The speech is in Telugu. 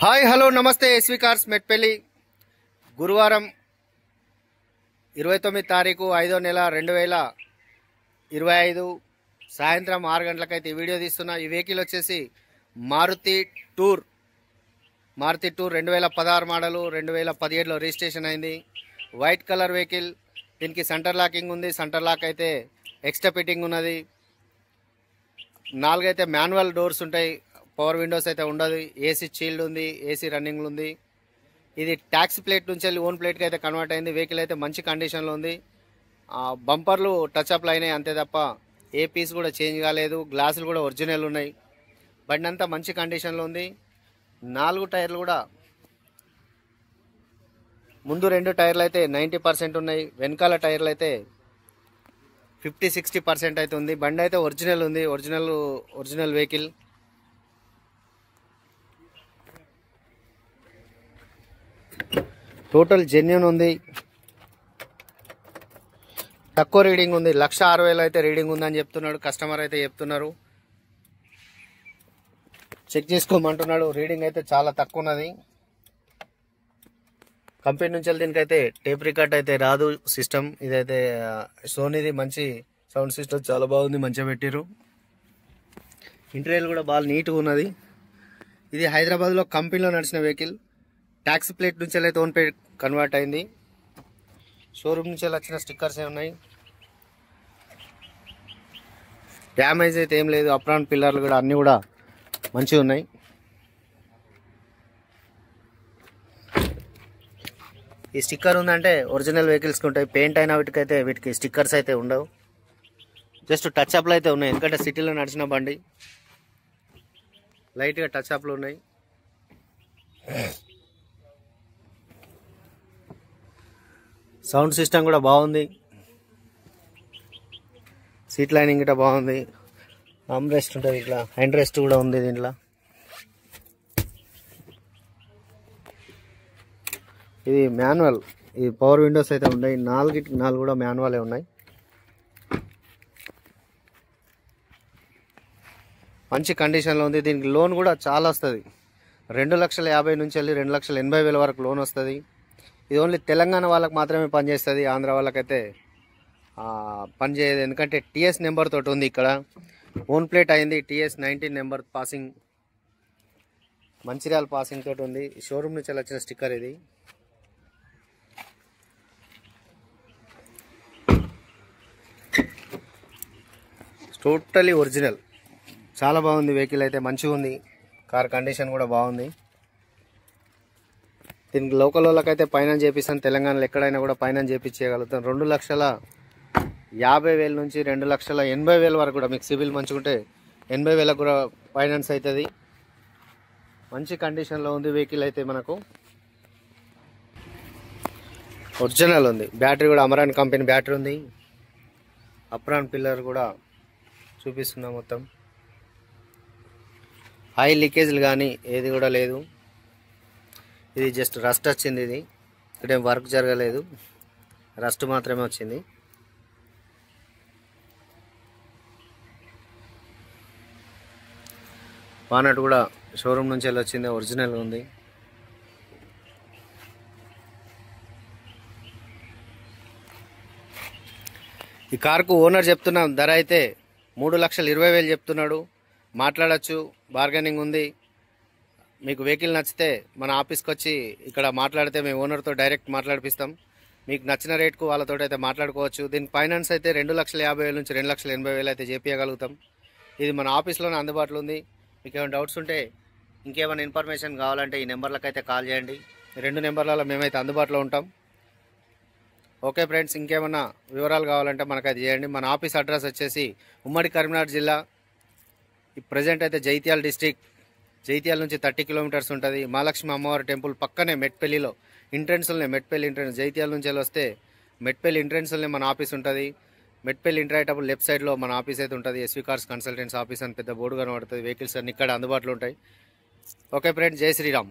హాయ్ హలో నమస్తే ఎస్వి కార్స్ మెట్పల్లి గురువారం 29 తారీఖు 5వ నెల 2025 సాయంత్రం 6 గంటలకైతే ఈ వీడియో తీస్తున్నా. ఈ వెహికల్ వచ్చేసి మారుతి టూర్ 2016 మోడల్ 2017లో రిజిస్ట్రేషన్ అయింది. White colour vehicle. దీనికి సెంటర్ లాకింగ్ ఉంది. సెంటర్ లాక్ అయితే ఎక్స్ట్రా ఫిట్టింగ్ ఉన్నది. 4 అయితే మాన్యువల్ డోర్స్ ఉంటాయి. పవర్ విండోస్ అయితే ఉండదు. ఏసీ చీల్డ్ ఉంది. ఏసీ రన్నింగ్లో ఉంది. ఇది ట్యాక్సీ ప్లేట్ నుంచి వెళ్ళి ఓన్ ప్లేట్కి అయితే కన్వర్ట్ అయింది. వెహికల్ అయితే మంచి కండిషన్లో ఉంది. బంపర్లు టచ్అప్లు అయినాయి అంతే తప్ప ఏ పీస్ కూడా చేంజ్ కాలేదు. గ్లాసులు కూడా ఒరిజినల్ ఉన్నాయి. బండి అంతా మంచి కండిషన్లో ఉంది. 4 టైర్లు కూడా ముందు 2 టైర్లు అయితే 90% ఉన్నాయి. వెనకాల టైర్లు అయితే 50-60% అయితే ఉంది. బండి అయితే ఒరిజినల్ ఉంది. Original vehicle. టోటల్ జెన్యూన్ ఉంది. తక్కువ రీడింగ్ ఉంది. 1,60,000 అయితే రీడింగ్ ఉందని చెప్తున్నాడు. కస్టమర్ అయితే చెప్తున్నారు. చెక్ చేసుకోమంటున్నాడు. రీడింగ్ అయితే చాలా తక్కువ ఉన్నది. కంపెనీ నుంచి దీనికైతే టేప్ రికార్డ్ అయితే రాదు సిస్టమ్. ఇదైతే సోనీది మంచి సౌండ్ సిస్టమ్, చాలా బాగుంది. మంచిగా పెట్టిరు. ఇంటీరియర్ కూడా బాగా నీట్గా ఉన్నది. ఇది హైదరాబాద్లో కంపెనీలో నడిచిన వెహికల్. ట్యాక్సీ ప్లేట్ నుంచి అయితే ఓన్ ప్లేట్ కన్వర్ట్ అయింది. షోరూమ్ నుంచి వచ్చిన స్టిక్కర్స్ ఉన్నాయి. డ్యామేజ్ అయితే ఏం లేదు. అప్రాన్ పిల్లర్లు కూడా అన్నీ కూడా మంచిగా ఉన్నాయి. ఈ స్టిక్కర్ ఉందంటే ఒరిజినల్ వెహికల్స్కి ఉంటాయి. పెయింట్ అయిన వీటికి స్టిక్కర్స్ అయితే ఉండవు. జస్ట్ టచ్ అప్లు అయితే ఉన్నాయి. ఎందుకంటే సిటీలో నడిచిన బండి. లైట్గా టచ్ అప్లు ఉన్నాయి. సౌండ్ సిస్టమ్ కూడా బాగుంది. సీట్ లైనింగ్ కూడా బాగుంది. ఆర్మ్ రెస్ట్ ఉంటుంది. ఇట్లా హ్యాండ్ రెస్ట్ కూడా ఉంది దీంట్లో. ఇది మాన్యువల్. ఈ పవర్ విండోస్ అయితే ఉన్నాయి. 4 కూడా మాన్యువలే ఉన్నాయి. మంచి కండిషన్లో ఉంది. దీనికి లోన్ కూడా చాలా వస్తుంది. 2,50,000 నుంచి వెళ్ళి 2,80,000 వరకు లోన్ వస్తుంది. ఇది ఓన్లీ తెలంగాణ వాళ్ళకి మాత్రమే పనిచేస్తుంది. ఆంధ్ర వాళ్ళకైతే పనిచేయదు. ఎందుకంటే టీఎస్ నెంబర్ తోటి ఉంది. ఇక్కడ ఓన్ ప్లేట్ అయింది. TS 19 number passing, Mancherial passing తోటి ఉంది. షోరూమ్ నుంచి వచ్చిన స్టిక్కర్ ఇది. Totally original. చాలా బాగుంది. వెహికల్ అయితే మంచిగా ఉంది. కార్ కండిషన్ కూడా బాగుంది. దీనికి లోకల్ వాళ్ళకైతే ఫైనాన్స్ చేపిస్తాను. తెలంగాణలో ఎక్కడైనా కూడా ఫైనాన్స్ చేపించగలుగుతాం. 2,50,000 నుంచి 2,80,000 వరకు కూడా మీకు సివిల్ మంచిగుంటే 80,000 కూడా ఫైనాన్స్ అవుతుంది. మంచి కండిషన్లో ఉంది వెహికల్ అయితే. మనకు ఒరిజినల్ ఉంది. బ్యాటరీ కూడా అమరాన్ కంపెనీ బ్యాటరీ ఉంది. అప్రాన్ పిల్లర్ కూడా చూపిస్తున్నా. మొత్తం ఆయిల్ లీకేజ్లు కానీ ఏది కూడా లేదు. ఇది జస్ట్ రస్ట్ వచ్చింది. ఇది ఇక్కడేం వర్క్ జరగలేదు. రస్ట్ మాత్రమే వచ్చింది. బానట్ కూడా షోరూమ్ నుంచి వెళ్ళి వచ్చింది. ఒరిజినల్ ఉంది. ఈ కార్కు ఓనర్ చెప్తున్న ధర అయితే 3,20,000 చెప్తున్నాడు. మాట్లాడచ్చు. బార్గెనింగ్ ఉంది. మీకు వెహికల్ నచ్చితే మన ఆఫీస్కి వచ్చి ఇక్కడ మాట్లాడితే మేము ఓనర్తో డైరెక్ట్ మాట్లాడిపిస్తాం. మీకు నచ్చిన రేట్కు వాళ్ళతో అయితే మాట్లాడుకోవచ్చు. దీనికి ఫైనాన్స్ అయితే 2,50,000 నుంచి 2,80,000 అయితే చేపించగలుగుతాం. ఇది మన ఆఫీస్లోనే అందుబాటులో ఉంది. మీకు ఏమైనా డౌట్స్ ఉంటే, ఇంకేమైనా ఇన్ఫర్మేషన్ కావాలంటే ఈ నెంబర్లకు అయితే కాల్ చేయండి. 2 నెంబర్లలో మేమైతే అందుబాటులో ఉంటాం. ఓకే ఫ్రెండ్స్, ఇంకేమైనా వివరాలు కావాలంటే మనకైతే చేయండి. మన ఆఫీస్ అడ్రస్ వచ్చేసి ఉమ్మడి కరీంనగర్ జిల్లా. ప్రజెంట్ అయితే జైత్యాల డిస్టిక్. జైత్యాల నుంచి 30 కిలోమీటర్స్ ఉంటుంది. మహాలక్ష్మి అమ్మవారి టెంపుల్ పక్కనే మెట్పల్లిలో ఎంట్రెన్స్లోనే, మెట్పల్లి ఎంట్రెన్స్. జైత్యాల నుంచి వెళ్ళి వస్తే మెట్పల్లి ఎంట్రెన్స్లోనే మన ఆఫీస్ ఉంటుంది. మెట్పల్లి ఎంటర్ అయ్యేటప్పుడు లెఫ్ట్ సైడ్లో మన ఆఫీస్ అయితే ఉంటుంది. ఎస్వి కార్స్ కన్సల్టెంట్స్ ఆఫీస్ అని పెద్ద బోర్డు కనబడుతుంది. వెహికల్స్ అన్ని ఇక్కడ అందుబాటులో ఉంటాయి. ఓకే ఫ్రెండ్స్, జై శ్రీరామ్.